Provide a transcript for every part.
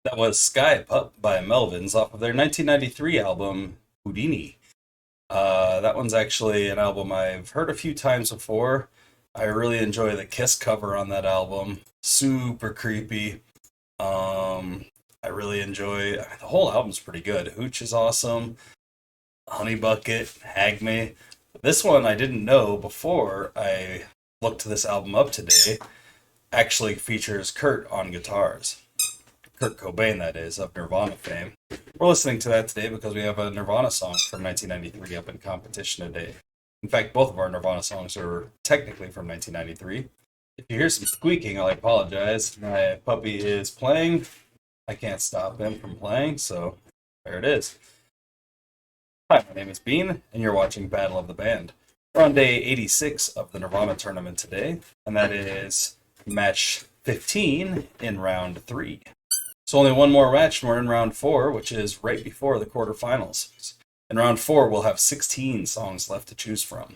That was Sky Pup by Melvins off of their 1993 album Houdini. That one's actually an album I've heard a few times before. I really enjoy the Kiss cover on that album. Super creepy. I really enjoy. I mean, the whole album's pretty good. Hooch is awesome. Honey Bucket, Hag Me. This one I didn't know before I looked this album up today. Actually features Kurt on guitars. Kurt Cobain, that is, of Nirvana fame. We're listening to that today because we have a Nirvana song from 1993 up in competition today. In fact, both of our Nirvana songs are technically from 1993. If you hear some squeaking, I apologize. My puppy is playing. I can't stop him from playing, so there it is. Hi, my name is Bean, and you're watching Battle of the Band. We're on day 86 of the Nirvana tournament today, and that is match 15 in round 3. So only one more match, and we're in round 4, which is right before the quarterfinals. In round 4, we'll have 16 songs left to choose from.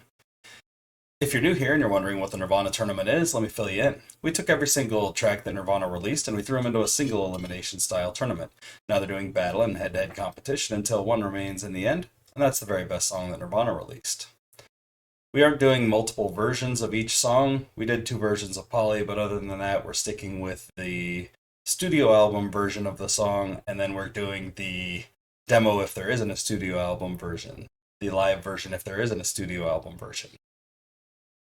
If you're new here and you're wondering what the Nirvana tournament is, let me fill you in. We took every single track that Nirvana released and we threw them into a single elimination style tournament. Now they're doing battle and head-to-head competition until one remains in the end, and that's the very best song that Nirvana released. We aren't doing multiple versions of each song. We did 2 versions of Polly, but other than that, we're sticking with the studio album version of the song, and then we're doing the demo if there isn't a studio album version, the live version if there isn't a studio album version.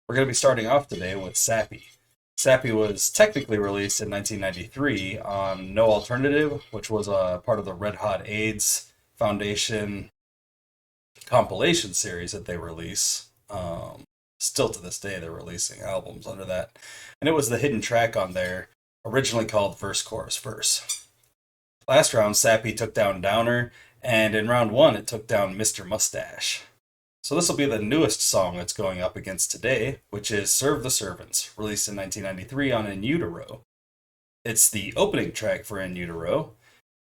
We're going to be starting off today with Sappy. Sappy was technically released in 1993 on No Alternative, which was a part of the Red Hot AIDS Foundation compilation series that they release. Still to this day, they're releasing albums under that. And it was the hidden track on there, originally called Verse, Chorus, Verse. Last round, Sappy took down Downer, and in round 1, it took down Mr. Mustache. So this will be the newest song that's going up against today, which is Serve the Servants, released in 1993 on In Utero. It's the opening track for In Utero,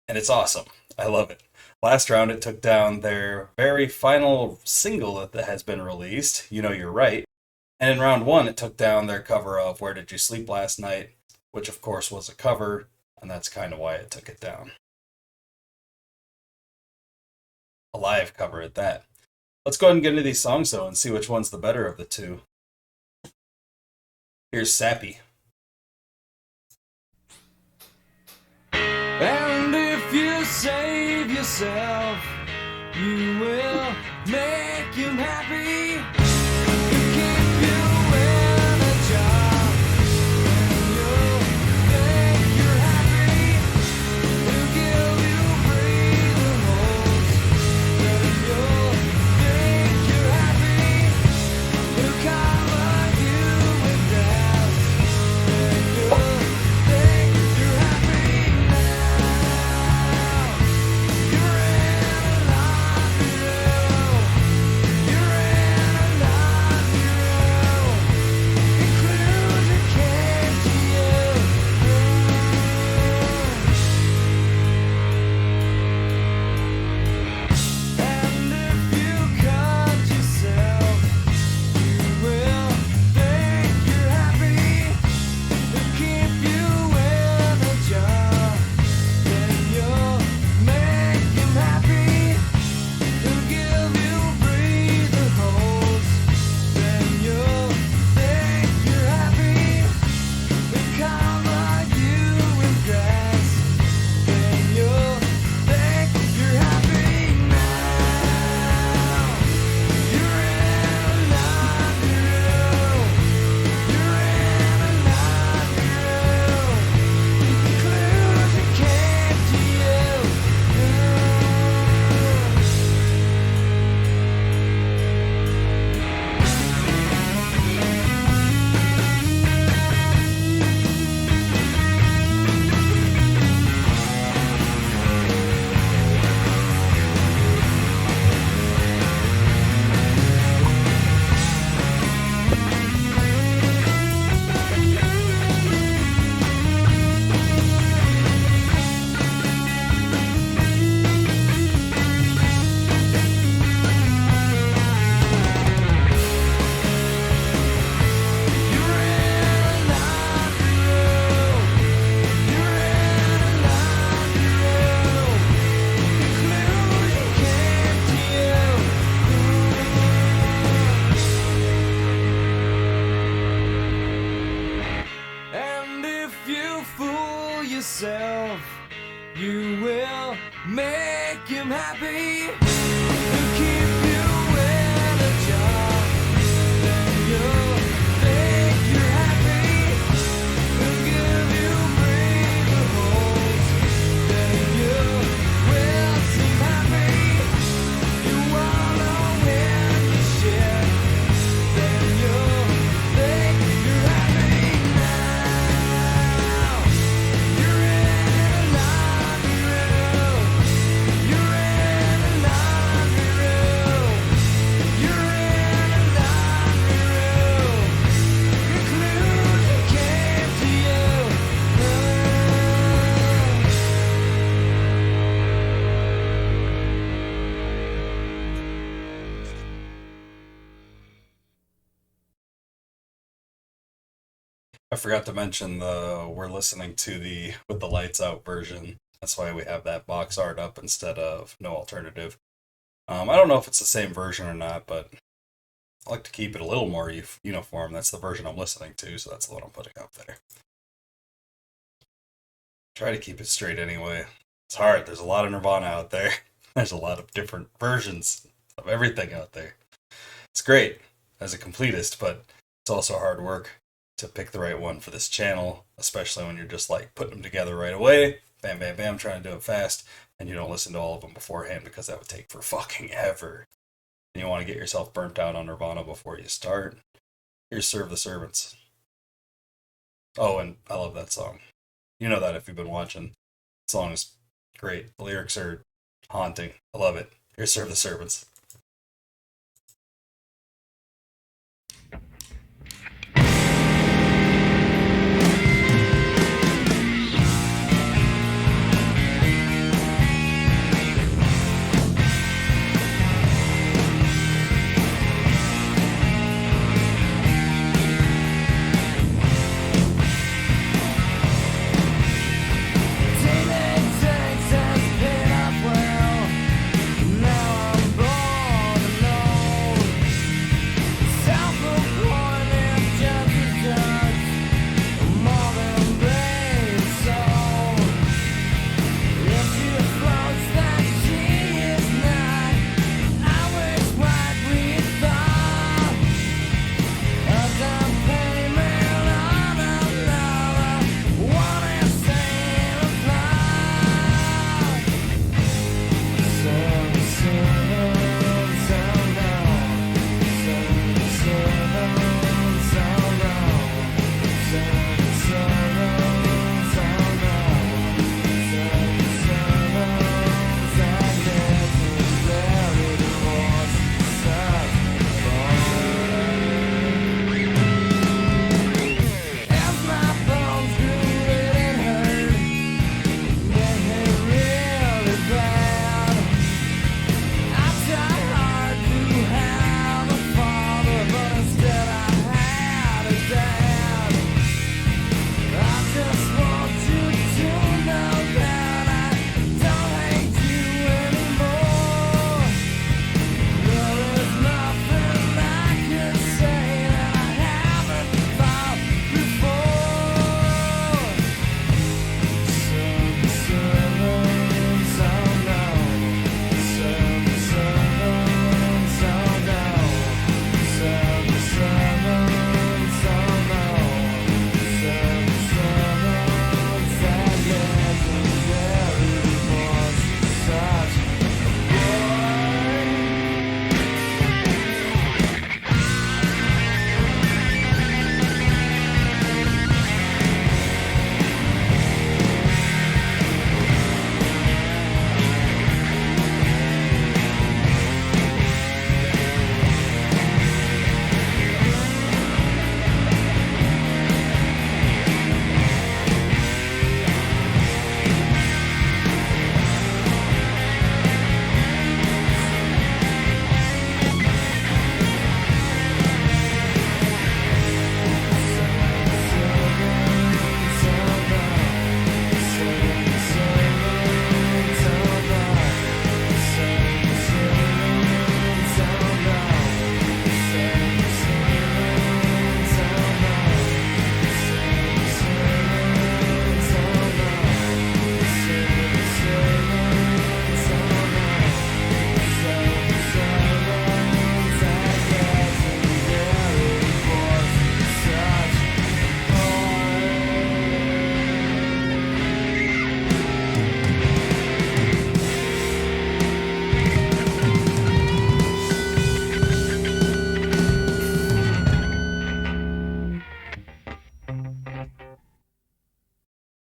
and it's awesome. I love it. Last round, it took down their very final single that has been released, You Know You're Right. And in round 1, it took down their cover of Where Did You Sleep Last Night, which of course was a cover, and that's kind of why it took it down. A live cover at that. Let's go ahead and get into these songs though and see which one's the better of the two. Here's Sappy. And if you save yourself, you will make him happy. Keep you in a job, and you'll think you're happy. He'll give you breathing holes, and you'll think you're happy. He'll cover you with gas, and you'll think you're happy now. You're in a locker room. You're in a yourself, you will make him happy. He'll keep you in a job, then you'll think you're happy. He'll give you breather holes, then you will seem happy. You wanna win the shit, then you'll think you're happy now. You're in a laundry room. You're in a laundry room. You're in a laundry room. Conclusion came to you. I forgot to mention we're listening to the with the lights out version. That's why we have that box art up instead of no alternative. I don't know if it's the same version or not, but I like to keep it a little more uniform. That's the version I'm listening to, so that's the one I'm putting up there. Try to keep it straight anyway. It's hard. There's a lot of Nirvana out there. There's a lot of different versions of everything out there. It's great as a completist, but it's also hard work to pick the right one for this channel, especially when you're just like putting them together right away. Bam, bam, bam, trying to do it fast, and you don't listen to all of them beforehand because that would take for fucking ever. And you want to get yourself burnt out on Nirvana before you start. Here's Serve the Servants. Oh, and I love that song. You know that if you've been watching. The song is great. The lyrics are haunting. I love it. Here's Serve the Servants. Daily takes has paid off well. Now I'm born.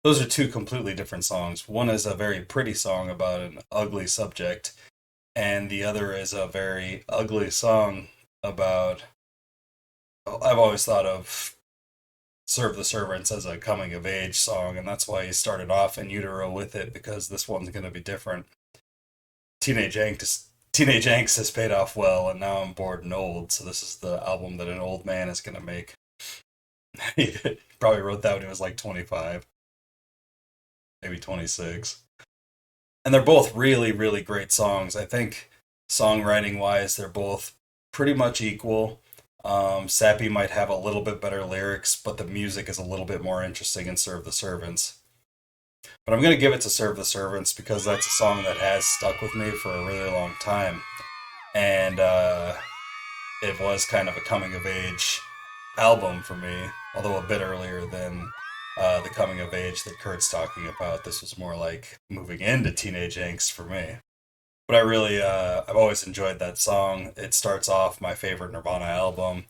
those are two completely different songs. One is a very pretty song about an ugly subject, and the other is a very ugly song about. I've always thought of Serve the Servants as a coming of age song, and that's why he started off in utero with it, because this one's going to be different. Teenage Angst has paid off well, and now I'm bored and old, so this is the album that an old man is going to make. He probably wrote that when he was like 25, maybe 26. And they're both really, really great songs. I think songwriting wise, they're both pretty much equal. Sappy might have a little bit better lyrics, but the music is a little bit more interesting in Serve the Servants. But I'm going to give it to Serve the Servants because that's a song that has stuck with me for a really long time. And it was kind of a coming of age album for me, although a bit earlier than the coming of age that Kurt's talking about. This was more like moving into teenage angst for me. But I've always enjoyed that song. It starts off my favorite Nirvana album.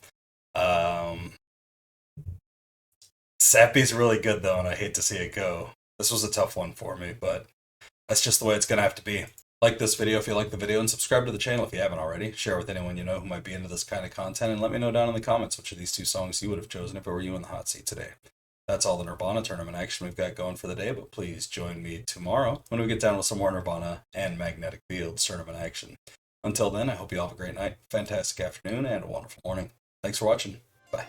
Um, Sappy's really good though, and I hate to see it go. This was a tough one for me, but that's just the way it's gonna have to be. Like this video if you like the video, and subscribe to the channel if you haven't already. Share with anyone you know who might be into this kind of content, and let me know down in the comments which of these two songs you would have chosen if it were you in the hot seat today. That's all the Nirvana tournament action we've got going for the day, but please join me tomorrow when we get down with some more Nirvana and Magnetic Fields tournament action. Until then, I hope you all have a great night, fantastic afternoon, and a wonderful morning. Thanks for watching. Bye.